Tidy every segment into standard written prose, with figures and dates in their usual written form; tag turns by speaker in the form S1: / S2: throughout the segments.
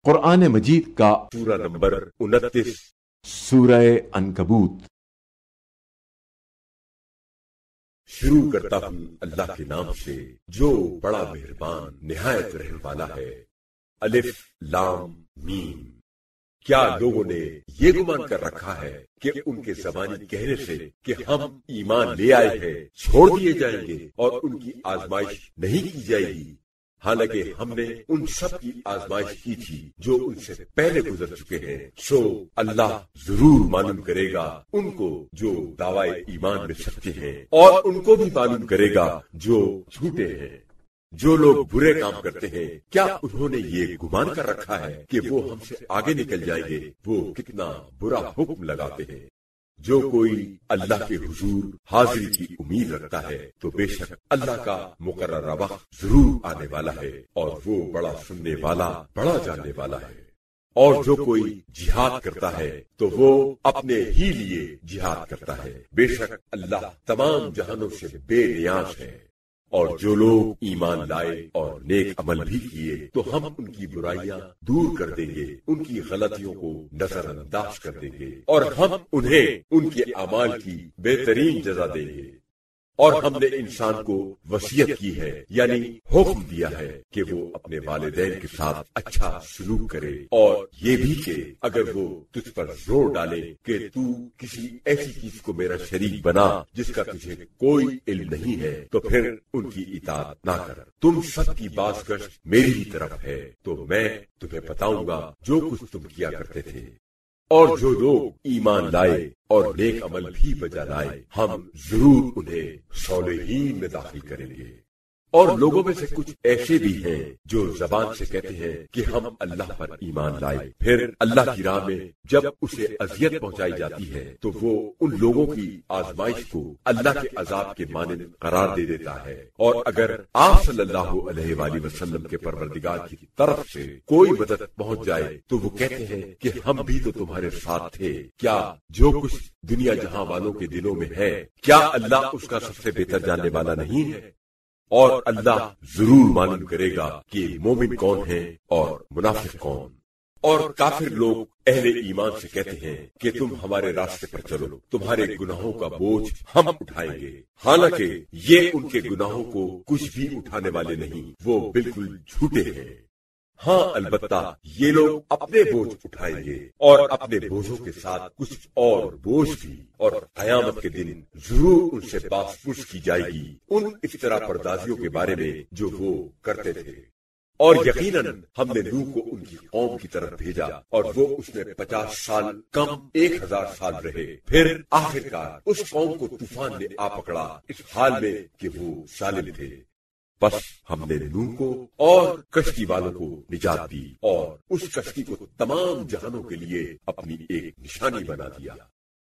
S1: قرآن مجید کا
S2: سورہ نمبر 29
S1: سورہ عنکبوت۔
S2: شروع کرتا ہوں اللہ کے نام سے جو بڑا مہربان نہایت رحم والا ہے۔ الف لام میم۔ کیا لوگوں نے یہ گمان کر رکھا ہے کہ ان کے زبانی کہنے سے کہ ہم ایمان لے آئے ہیں چھوڑ دیے جائیں گے اور ان کی آزمائش نہیں کی جائے گی؟ حالانکہ ہم نے ان سب کی آزمائش کی تھی جو ان سے پہلے گزر چکے ہیں، سو اللہ ضرور معلوم کرے گا ان کو جو دعوی ایمان میں سچے ہیں، اور ان کو بھی معلوم کرے گا جو جھوٹے ہیں۔ جو لوگ برے کام کرتے ہیں کیا انہوں نے یہ گمان کر رکھا ہے کہ وہ ہم سے آگے نکل جائیں گے؟ وہ کتنا برا حکم لگاتے ہیں۔ جو کوئی اللہ کے حضور حاضری کی امید رکھتا ہے تو بے شک اللہ کا مقررہ وقت ضرور آنے والا ہے، اور وہ بڑا سننے والا بڑا جاننے والا ہے۔ اور جو کوئی جہاد کرتا ہے تو وہ اپنے ہی لیے جہاد کرتا ہے، بے شک اللہ تمام جہانوں سے بے نیاز ہے۔ اور جو لوگ ایمان لائے اور نیک عمل بھی کیے تو ہم ان کی برائیاں دور کر دیں گے، ان کی غلطیوں کو نظر انداز کر دیں گے، اور ہم انہیں ان کے اعمال کی بہترین جزا دیں گے۔ اور ہم نے انسان کو وصیت کی ہے، یعنی حکم دیا ہے کہ وہ اپنے والدین کے ساتھ اچھا سلوک کرے، اور یہ بھی کہ اگر وہ تجھ پر زور ڈالے کہ تو کسی ایسی چیز کو میرا شریک بنا جس کا تجھے کوئی علم نہیں ہے تو پھر ان کی اطاعت نہ کر۔ تم سب کی باز گشت میری ہی طرف ہے تو میں تمہیں بتاؤں گا جو کچھ تم کیا کرتے تھے۔ اور جو لوگ ایمان لائے اور نیک عمل بھی بجا لائے ہم ضرور انہیں صالحین میں داخل کریں گے۔ اور لوگوں میں سے کچھ ایسے بھی ہیں جو زبان سے کہتے ہیں کہ ہم اللہ پر ایمان لائے، پھر اللہ کی راہ میں جب اسے اذیت پہنچائی جاتی ہے تو وہ ان لوگوں کی آزمائش کو اللہ کے عذاب کے مانند قرار دے دیتا ہے۔ اور اگر آپ صلی اللہ علیہ وآلہ وسلم کے پروردگار کی طرف سے کوئی مدد پہنچ جائے تو وہ کہتے ہیں کہ ہم بھی تو تمہارے ساتھ تھے۔ کیا جو کچھ دنیا جہاں والوں کے دلوں میں ہے کیا اللہ اس کا سب سے بہتر جاننے والا نہیں ہے؟ اور اللہ ضرور معلوم کرے گا کہ مومن کون ہے اور منافق کون۔ اور کافر لوگ اہل ایمان سے کہتے ہیں کہ تم ہمارے راستے پر چلو، تمہارے گناہوں کا بوجھ ہم اٹھائیں گے، حالانکہ یہ ان کے گناہوں کو کچھ بھی اٹھانے والے نہیں، وہ بالکل جھوٹے ہیں۔ ہاں البتہ یہ لوگ اپنے بوجھ اٹھائیں گے اور اپنے بوجھوں کے ساتھ کچھ اور بوجھ بھی، اور قیامت کے دن ضرور ان سے بات پوچھ کی جائے گی ان افطرا پردازیوں کے بارے میں جو وہ کرتے تھے۔ اور یقیناً ہم نے نوح کو ان کی قوم کی طرف بھیجا اور وہ اس میں 50 سال کم 1000 سال رہے، پھر آخرکار اس قوم کو طوفان نے آ پکڑا اس حال میں کہ وہ ظالم تھے۔ بس ہم نے نوح کو اور کشتی والوں کو نجات دی اور اس کشتی کو تمام جہانوں کے لیے اپنی ایک نشانی بنا دیا۔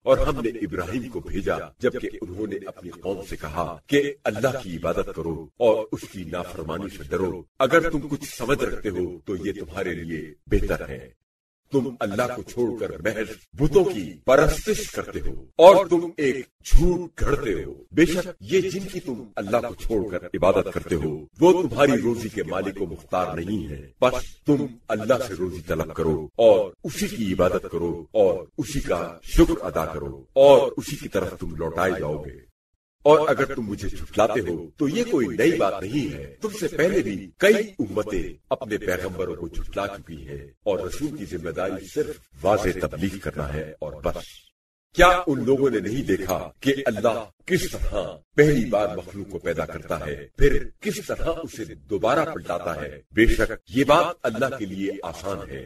S2: اور ہم نے ابراہیم کو بھیجا جبکہ انہوں نے اپنی قوم سے کہا کہ اللہ کی عبادت کرو اور اس کی نافرمانی سے ڈرو، اگر تم کچھ سمجھ رکھتے ہو تو یہ تمہارے لیے بہتر ہے۔ تم اللہ کو چھوڑ کر محض بتوں کی پرستش کرتے ہو اور تم ایک جھوٹ گھڑتے ہو، بے شک یہ جن کی تم اللہ کو چھوڑ کر عبادت کرتے ہو وہ تمہاری روزی کے مالک و مختار نہیں ہے، بس تم اللہ سے روزی طلب کرو اور اسی کی عبادت کرو اور اسی کا شکر ادا کرو اور اسی کی طرف تم لوٹائے جاؤ گے۔ اور اگر تم مجھے جھٹلاتے ہو تو یہ کوئی نئی بات نہیں ہے، تم سے پہلے بھی کئی امتیں اپنے پیغمبروں کو جھٹلا چکی ہیں، اور رسول کی ذمہ داری صرف واضح تبلیغ کرنا ہے اور بس۔ کیا ان لوگوں نے نہیں دیکھا کہ اللہ کس طرح پہلی بار مخلوق کو پیدا کرتا ہے پھر کس طرح اسے دوبارہ پلٹاتا ہے؟ بے شک یہ بات اللہ کے لیے آسان ہے۔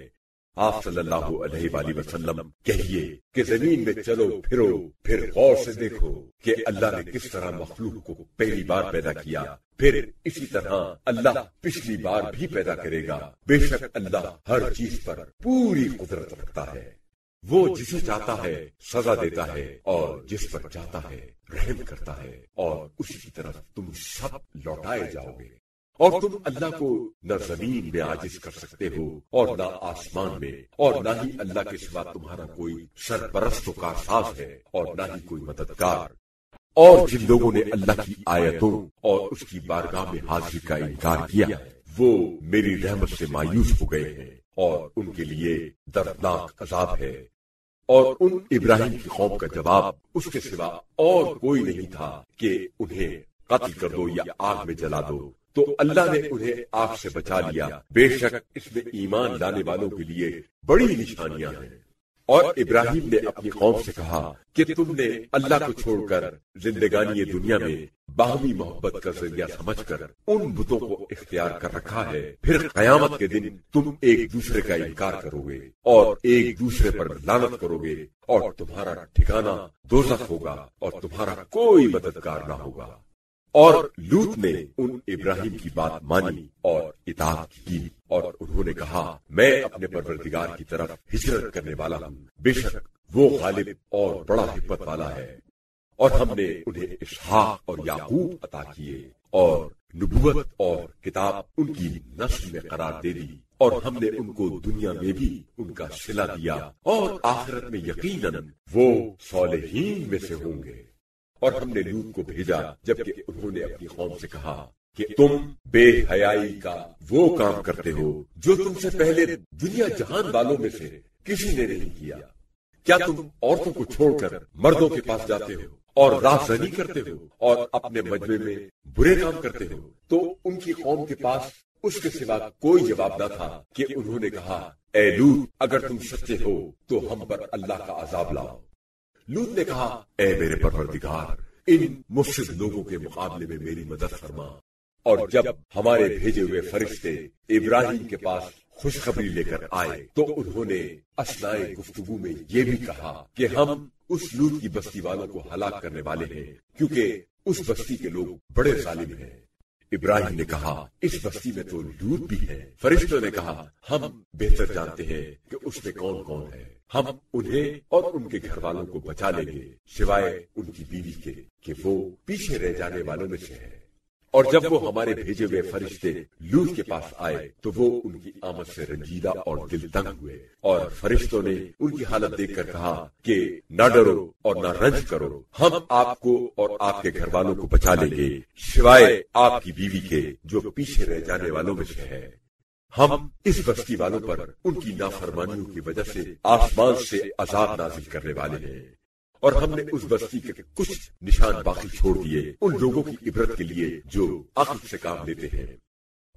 S2: آپ صلی اللہ علیہ وآلہ وسلم کہیے کہ زمین میں چلو پھرو، پھر غور سے دیکھو کہ اللہ نے کس طرح مخلوق کو پہلی بار پیدا کیا، پھر اسی طرح اللہ پچھلی بار بھی پیدا کرے گا۔ بے شک اللہ ہر چیز پر پوری قدرت رکھتا ہے، وہ جسے چاہتا ہے سزا دیتا ہے اور جس پر چاہتا ہے رحم کرتا ہے، اور اسی کی طرف تم سب لوٹائے جاؤ گے۔ اور تم اللہ کو نہ زمین میں عاجز کر سکتے ہو اور نہ آسمان میں، اور نہ ہی اللہ کے سوا تمہارا کوئی سرپرست و کارساز ہے اور نہ ہی کوئی مددگار۔ اور جن لوگوں نے اللہ کی آیتوں اور اس کی بارگاہ میں حاضری کا انکار کیا وہ میری رحمت سے مایوس ہو گئے ہیں اور ان کے لیے دردناک عذاب ہے۔ اور ان ابراہیم کی قوم کا جواب اس کے سوا اور کوئی نہیں تھا کہ انہیں قتل کر دو یا آگ میں جلا دو، تو اللہ نے انہیں آگ سے بچا لیا۔ بے شک اس میں ایمان لانے والوں کے لیے بڑی نشانیاں ہیں۔ اور ابراہیم نے اپنی قوم سے کہا کہ تم نے اللہ کو چھوڑ کر زندگانی دنیا میں باہمی محبت کا ذریعہ سمجھ کر ان بتوں کو اختیار کر رکھا ہے، پھر قیامت کے دن تم ایک دوسرے کا انکار کرو گے اور ایک دوسرے پر لعنت کرو گے، اور تمہارا ٹھکانہ دوزخ ہوگا اور تمہارا کوئی مددگار نہ ہوگا۔ اور لوط نے ان ابراہیم کی بات مانی اور اطاعت کی، اور انہوں نے کہا میں اپنے پروردگار کی طرف ہجرت کرنے والا ہوں، بے شک وہ غالب اور بڑا حکمت والا ہے۔ اور ہم نے انہیں اسحاق اور یعقوب عطا کیے، اور نبوت اور کتاب ان کی نسل میں قرار دے دی، اور ہم نے ان کو دنیا میں بھی ان کا صلہ دیا، اور آخرت میں یقیناً وہ صالحین میں سے ہوں گے۔ اور ہم نے لوط کو بھیجا جبکہ انہوں نے اپنی قوم سے کہا کہ تم بے حیائی کا وہ کام کرتے ہو جو تم سے پہلے دنیا جہان والوں میں سے کسی نے نہیں کیا۔ کیا تم عورتوں کو چھوڑ کر مردوں کے پاس جاتے ہو اور راہ زنی کرتے ہو اور اپنے مجمع میں برے کام کرتے ہو؟ تو ان کی قوم کے پاس اس کے سوا کوئی جواب نہ تھا کہ انہوں نے کہا اے لوط اگر تم سچے ہو تو ہم پر اللہ کا عذاب لاؤ۔ لوط نے کہا اے میرے پروردگار، ان مفسد لوگوں کے مقابلے میں میری مدد فرما۔ اور جب ہمارے بھیجے ہوئے فرشتے ابراہیم کے پاس خوشخبری لے کر آئے تو انہوں نے اثناء گفتگو میں یہ بھی کہا کہ ہم اس لوط کی بستی والوں کو ہلاک کرنے والے ہیں، کیونکہ اس بستی کے لوگ بڑے ظالم ہیں۔ ابراہیم نے کہا اس بستی میں تو لوط بھی ہے۔ فرشتوں نے کہا ہم بہتر جانتے ہیں کہ اس میں کون کون ہے، ہم انہیں اور ان کے گھر والوں کو بچا لیں گے سوائے ان کی بیوی کے کہ وہ پیچھے رہ جانے والوں میں سے ہے۔ اور جب وہ ہمارے بھیجے ہوئے فرشتے لوط کے پاس آئے تو وہ ان کی آمد سے رنجیدہ اور دل تنگ ہوئے، اور فرشتوں نے ان کی حالت دیکھ کر کہا کہ نہ ڈرو اور نہ رنج کرو، ہم آپ کو اور آپ کے گھر والوں کو بچا لیں گے سوائے آپ کی بیوی کے جو پیچھے رہ جانے والوں میں سے ہے۔ ہم اس بستی والوں پر ان کی نافرمانیوں کی وجہ سے آسمان سے عذاب نازل کرنے والے ہیں، اور ہم نے اس بستی کے کچھ نشان باقی چھوڑ دیے ان لوگوں کی عبرت کے لیے جو عقل سے کام لیتے ہیں۔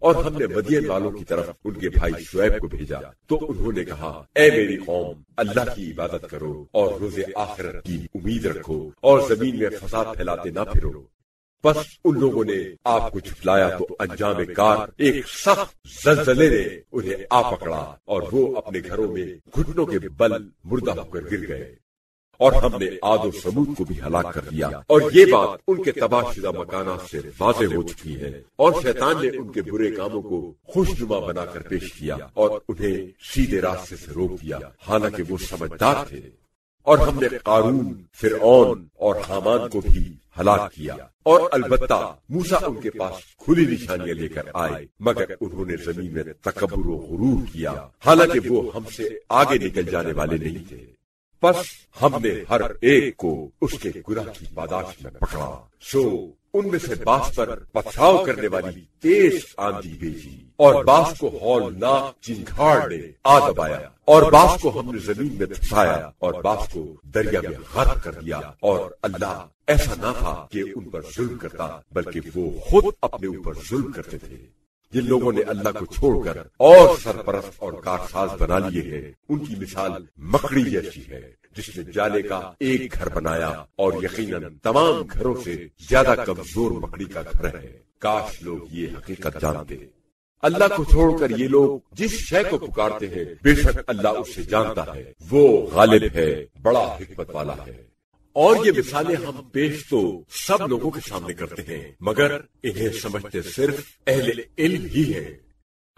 S2: اور ہم نے مدین والوں کی طرف ان کے بھائی شعیب کو بھیجا تو انہوں نے کہا اے میری قوم، اللہ کی عبادت کرو اور روز آخرت کی امید رکھو اور زمین میں فساد پھیلاتے نہ پھرو۔ بس ان لوگوں نے آپ کو جھٹلایا تو انجام کار ایک سخت زلزلے نے انہیں آ پکڑا اور وہ اپنے گھروں میں گھٹنوں کے بل مردہ ہو کر گر گئے۔ اور ہم نے عاد و ثمود کو بھی ہلاک کر دیا، اور یہ بات ان کے تباہ شدہ مکانات سے واضح ہو چکی ہے۔ اور شیطان نے ان کے برے کاموں کو خوشنما بنا کر پیش کیا اور انہیں سیدھے راستے سے روک دیا، حالانکہ وہ سمجھدار تھے۔ اور ہم نے قارون، فرعون اور حامان کو بھی ہلاک کیا، اور البتہ موسیٰ ان کے پاس کھلی نشانیاں لے کر آئے، مگر انہوں نے زمین میں تکبر و غرور کیا، حالانکہ وہ ہم سے آگے نکل جانے والے نہیں تھے۔ پس ہم نے ہر ایک کو اس کے گناہ کی پاداش میں پکڑا، سو ان میں سے بعض پر پتھراؤ کرنے والی تیز آندھی بھیجی، اور بعض کو ہولناک چنگھاڑ نے آ دبایا، اور بعض کو ہم نے زمین میں دھسایا، اور بعض کو دریا میں غرق کر دیا۔ اور اللہ ایسا نہ تھا کہ ان پر ظلم کرتا، بلکہ وہ خود اپنے اوپر ظلم کرتے تھے۔ جن لوگوں نے اللہ کو چھوڑ کر اور سرپرست اور کارساز بنا لیے ہیں، ان کی مثال مکڑی جیسی ہے جس نے جالے کا ایک گھر بنایا، اور یقیناً تمام گھروں سے زیادہ کمزور مکڑی کا گھر ہے۔ کاش لوگ یہ حقیقت جانتے۔ اللہ کو چھوڑ کر یہ لوگ جس شے کو پکارتے ہیں بے شک اللہ اس سے جانتا ہے، وہ غالب ہے، بڑا حکمت والا ہے۔ اور یہ مثالیں ہم پیش تو سب لوگوں کے سامنے کرتے ہیں، مگر انہیں سمجھتے صرف اہل علم ہی ہے۔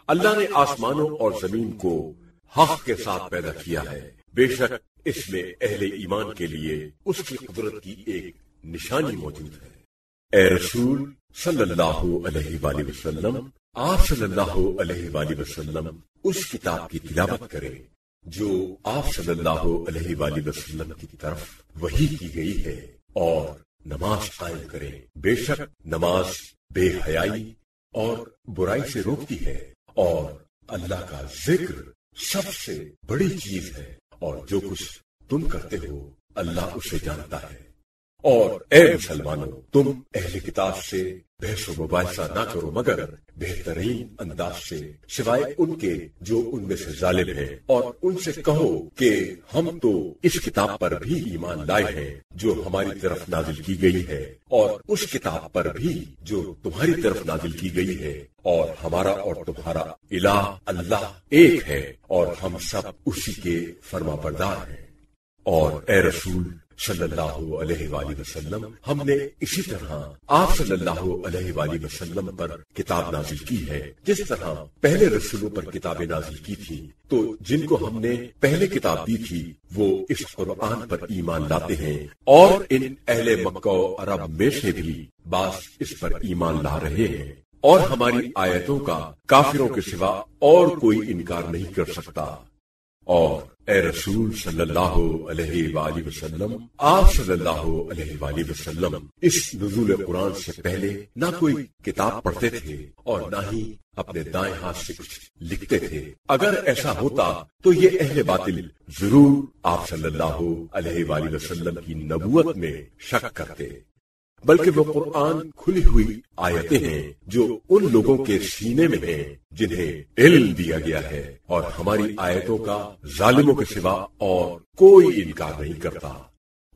S2: اللہ نے آسمانوں اور زمین کو حق کے ساتھ پیدا کیا ہے، بے شک اس میں اہل ایمان کے لیے اس کی قدرت کی ایک نشانی موجود ہے۔ اے رسول صلی اللہ علیہ وآلہ وسلم، آپ صلی اللہ علیہ وآلہ وسلم اس کتاب کی تلاوت کریں جو آپ صلی اللہ علیہ وآلہ وسلم کی طرف وحی کی گئی ہے، اور نماز قائم کریں، بے شک نماز بے حیائی اور برائی سے روکتی ہے، اور اللہ کا ذکر سب سے بڑی چیز ہے، اور جو کچھ تم کرتے ہو اللہ اسے جانتا ہے۔ اور اے مسلمانوں، تم اہل کتاب سے بحث و مباحثہ نہ کرو مگر بہترین انداز سے، سوائے ان کے جو ان میں سے ظالم ہیں، اور ان سے کہو کہ ہم تو اس کتاب پر بھی ایمان لائے ہیں جو ہماری طرف نازل کی گئی ہے، اور اس کتاب پر بھی جو تمہاری طرف نازل کی گئی ہے، اور ہمارا اور تمہارا الہ اللہ ایک ہے، اور ہم سب اسی کے فرما بردار ہیں۔ اور اے رسول صلی اللہ علیہ وآلہ وسلم، ہم نے اسی طرح آپ صلی اللہ علیہ وآلہ وسلم پر کتاب نازل کی ہے، جس طرح پہلے رسولوں پر کتابیں نازل کی تھی، تو جن کو ہم نے پہلے کتاب دی تھی وہ اس قرآن پر ایمان لاتے ہیں، اور ان اہل مکہ و عرب میں سے بھی بعض اس پر ایمان لا رہے ہیں، اور ہماری آیتوں کا کافروں کے سوا اور کوئی انکار نہیں کر سکتا۔ اور اے رسول صلی اللہ علیہ وآلہ وسلم، آپ صلی اللہ علیہ وآلہ وسلم اس نزول قرآن سے پہلے نہ کوئی کتاب پڑھتے تھے اور نہ ہی اپنے دائیں ہاتھ سے کچھ لکھتے تھے۔ اگر ایسا ہوتا تو یہ اہل باطل ضرور آپ صلی اللہ علیہ وآلہ وسلم کی نبوت میں شک کرتے، بلکہ وہ قرآن کھلی ہوئی آیتیں ہیں جو ان لوگوں کے سینے میں ہیں جنہیں علم دیا گیا ہے، اور ہماری آیتوں کا ظالموں کے سوا اور کوئی انکار نہیں کرتا۔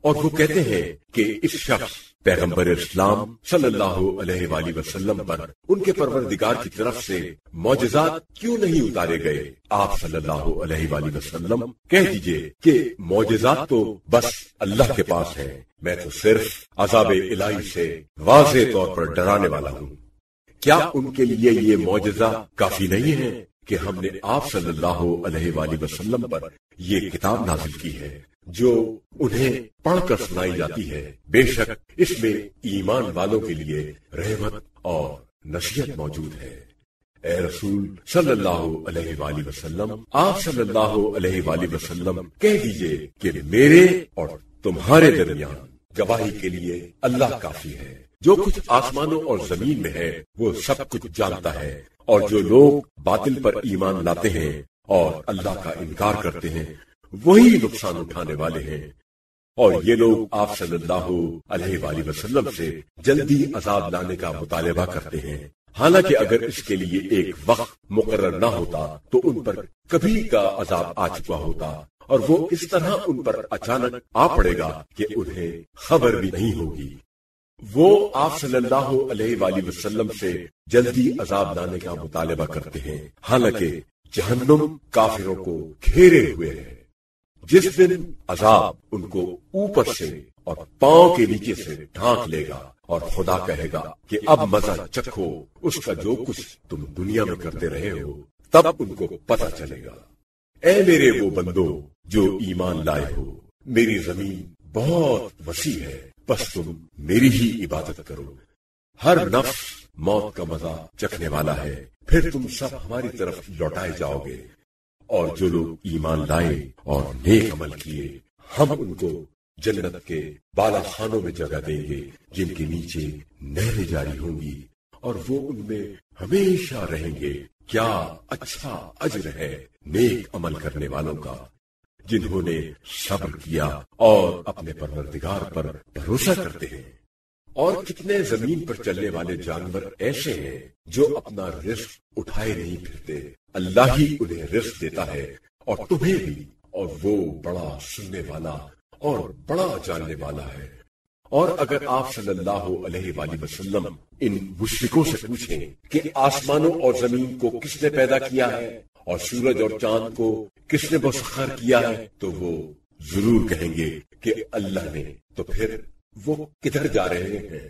S2: اور وہ کہتے ہیں کہ اس شخص پیغمبر اسلام صلی اللہ علیہ وآلہ وسلم پر ان کے پروردگار کی طرف سے معجزات کیوں نہیں اتارے گئے؟ آپ صلی اللہ علیہ وآلہ وسلم کہہ دیجئے کہ معجزات تو بس اللہ کے پاس ہیں، میں تو صرف عذاب الہی سے واضح طور پر ڈرانے والا ہوں۔ کیا ان کے لیے یہ معجزہ کافی نہیں ہے کہ ہم نے آپ صلی اللہ علیہ وآلہ وسلم پر یہ کتاب نازل کی ہے جو انہیں پڑھ کر سنائی جاتی ہے؟ بے شک اس میں ایمان والوں کے لیے رحمت اور نصیحت موجود ہے۔ اے رسول صلی اللہ علیہ وآلہ وسلم، آپ صلی اللہ علیہ وآلہ وسلم کہہ دیجئے کہ میرے اور تمہارے درمیان گواہی کے لیے اللہ کافی ہے۔ جو کچھ آسمانوں اور زمین میں ہے وہ سب کچھ جانتا ہے، اور جو لوگ باطل پر ایمان لاتے ہیں اور اللہ کا انکار کرتے ہیں وہی نقصان اٹھانے والے ہیں۔ اور یہ لوگ آپ صلی اللہ علیہ وآلہ وسلم سے جلدی عذاب لانے کا مطالبہ کرتے ہیں، حالانکہ اگر اس کے لیے ایک وقت مقرر نہ ہوتا تو ان پر کبھی کا عذاب آ چکا ہوتا، اور وہ اس طرح ان پر اچانک آ پڑے گا کہ انہیں خبر بھی نہیں ہوگی۔ وہ آپ صلی اللہ علیہ وآلہ وسلم سے جلدی عذاب لانے کا مطالبہ کرتے ہیں، حالانکہ جہنم کافروں کو گھیرے ہوئے ہے۔ جس دن عذاب ان کو اوپر سے اور پاؤں کے نیچے سے ڈھانک لے گا، اور خدا کہے گا کہ اب مزہ چکھو اس کا جو کچھ تم دنیا میں کرتے رہے ہو، تب ان کو پتہ چلے گا۔ اے میرے وہ بندو جو ایمان لائے ہو، میری زمین بہت وسیع ہے، بس تم میری ہی عبادت کرو۔ ہر نفس موت کا مزہ چکھنے والا ہے، پھر تم سب ہماری طرف لوٹائے جاؤ گے۔ اور جو لوگ ایمان لائے اور نیک عمل کیے، ہم ان کو جنت کے بالا خانوں میں جگہ دیں گے جن کے نیچے نہریں جاری ہوں گی، اور وہ ان میں ہمیشہ رہیں گے۔ کیا اچھا اجر ہے نیک عمل کرنے والوں کا، جنہوں نے صبر کیا اور اپنے پروردگار پر بھروسہ کرتے ہیں۔ اور کتنے زمین پر چلنے والے جانور ایسے ہیں جو اپنا رزق اٹھائے نہیں پھرتے، اللہ ہی انہیں رزق دیتا ہے اور تمہیں بھی، اور وہ بڑا سننے والا اور بڑا جاننے والا ہے۔ اور اگر آپ صلی اللہ علیہ وآلہ وسلم ان مشرکوں سے پوچھیں کہ آسمانوں اور زمین کو کس نے پیدا کیا ہے اور سورج اور چاند کو کس نے مسخر کیا ہے، تو وہ ضرور کہیں گے کہ اللہ نے۔ تو پھر وہ کدھر جا رہے ہیں؟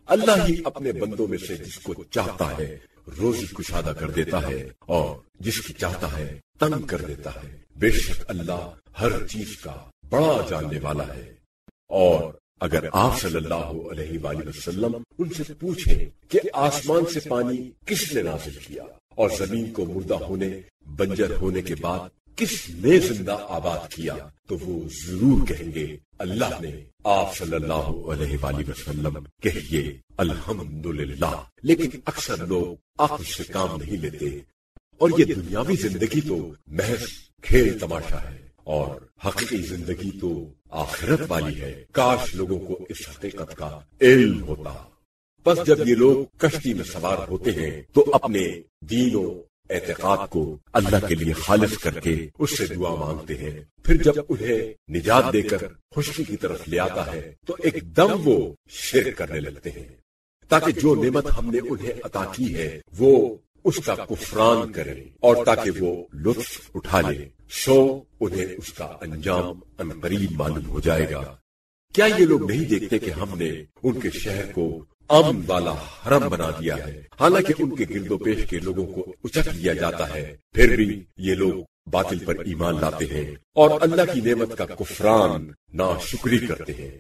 S2: اللہ ہی اپنے بندوں میں سے جس کو چاہتا ہے روزی کشادہ کر دیتا ہے، اور جس کی چاہتا ہے تنگ کر دیتا ہے۔ بے شک اللہ ہر چیز کا بڑا جاننے والا ہے۔ اور اگر آپ صلی اللہ علیہ وآلہ وسلم ان سے پوچھیں کہ آسمان سے پانی کس نے نازل کیا اور زمین کو مردہ ہونے بنجر ہونے کے بعد کس نے زندہ آباد کیا، تو وہ ضرور کہیں گے اللہ نے۔ آپ صلی اللہ علیہ وآلہ وسلم کہیے الحمدللہ، لیکن اکثر لوگ عقل سے کام نہیں لیتے اور یہ دنیاوی زندگی تو محض کھیل تماشا ہے اور حقیقی زندگی تو آخرت والی ہے۔ کاش لوگوں کو اس حقیقت کا علم ہوتا۔ بس جب یہ لوگ کشتی میں سوار ہوتے ہیں تو اپنے دین و اعتقاد کو اللہ کے لیے خالص کر کے اس سے دعا مانگتے ہیں، پھر جب انہیں نجات دے کر خشکی کی طرف لے آتا ہے تو ایک دم وہ شرک کرنے لگتے ہیں، تاکہ جو نعمت ہم نے انہیں عطا کی ہے وہ اس کا کفران کرے اور تاکہ وہ لطف اٹھا لے، سو انہیں اس کا انجام عنقریب معلوم ہو جائے گا۔ کیا یہ لوگ نہیں دیکھتے کہ ہم نے ان کے شہر کو امن والا حرم بنا دیا ہے، حالانکہ ان کے گرد و پیش کے لوگوں کو اچک لیا جاتا ہے، پھر بھی یہ لوگ باطل پر ایمان لاتے ہیں اور اللہ کی نعمت کا کفران ناشکری کرتے ہیں۔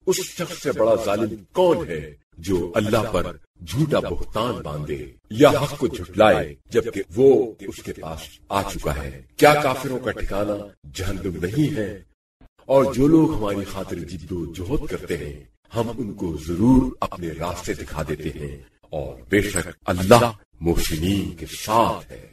S2: اس شخص سے بڑا ظالم کون ہے جو اللہ پر جھوٹا بہتان باندھے یا حق کو جھٹلائے جبکہ وہ اس کے پاس آ چکا ہے؟ کیا کافروں کا ٹھکانہ جہنم نہیں ہے؟ اور جو لوگ ہماری خاطر جد و جہد کرتے ہیں ہم ان کو ضرور اپنے راستے دکھا دیتے ہیں، اور بے شک اللہ محسنین کے ساتھ ہے۔